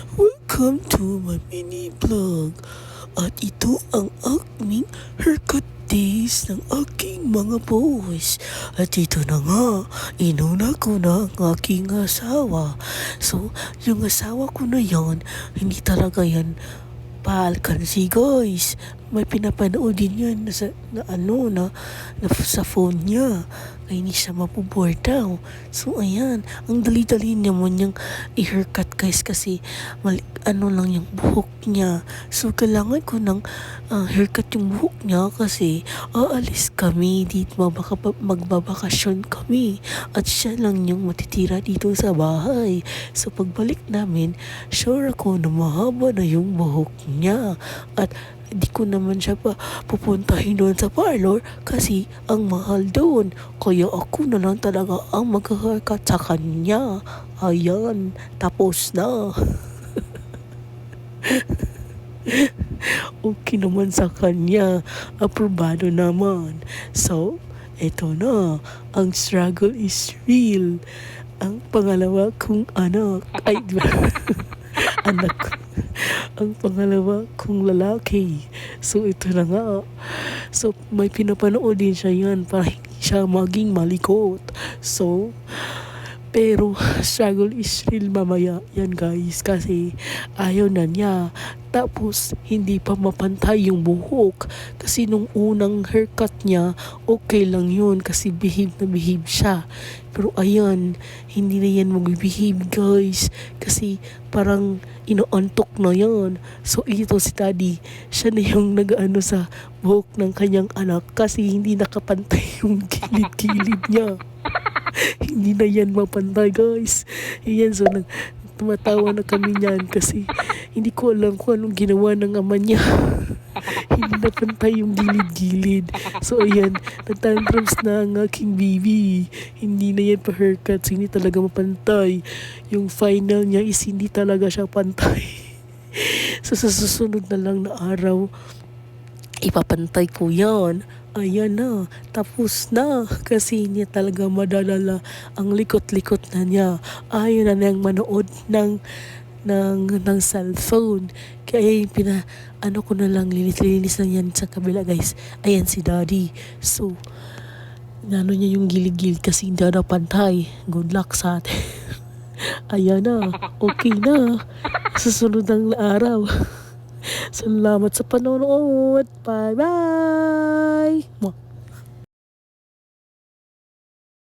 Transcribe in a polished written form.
Welcome to my mini vlog. At ito ang aking haircut days ng aking mga boys. At ito na nga, inuna ko na ang aking asawa. So, yung asawa ko na yan, hindi talaga yan paalkansi guys. May pinapanood din yan na sa phone niya. Kaya hindi siya mapuboard daw. So ayan, ang dali-dali naman yung i-haircut guys kasi lang yung buhok niya. So kailangan ko ng haircut yung buhok niya kasi aalis kami dito, magbabakasyon kami. At siya lang yung matitira dito sa bahay. So pagbalik namin, sure ako na mahaba na yung buhok niya. At di ko naman siya pa pupuntahin doon sa parlor kasi ang mahal doon. Kaya ako na lang talaga ang mag-haircut sa kanya. Ayan, tapos na. Okay naman sa kanya. Aprobado naman. So, eto na. Ang struggle is real. Ang pangalawa kong anak. Ay, anak ko. Ang pangalawa kong lalaki. So ito na nga. So may pinapanood din siya yan para hindi siya maging malikot. So pero struggle is real mamaya yan guys kasi ayaw na niya. Tapos hindi pa mapantay yung buhok kasi nung unang haircut niya okay lang yun kasi behave na behave siya. Pero ayan, hindi na yan mag-behave guys kasi parang inaantok na yan. So ito si daddy, siya na yung nag-ano sa buhok ng kanyang anak kasi hindi nakapantay yung gilid-gilid niya. Hindi na yan mapantay guys. Ayan, so tumatawa na kami niyan kasi hindi ko alam kung anong ginawa ng ama niya. Hindi na pantay yung gilid-gilid. So ayan, nagtantrums na ang aking baby. Hindi na yan pa haircut, so hindi talaga mapantay. Yung final niya is hindi talaga siya pantay. So sa susunod na lang na araw, ipapantay ko yan. Ayan na, tapos na kasi niya talaga madadala ang likot-likot na niya. Ayaw na niyang manood ng cellphone. Kaya ko na lang, linis na yan sa kabila guys. Ayan si daddy. So, niya yung gilid-gilid kasi hindi na pantay. Good luck sa atin. Ayan na, okay na. Susunod ng araw. Salamat sa panonood. Bye-bye!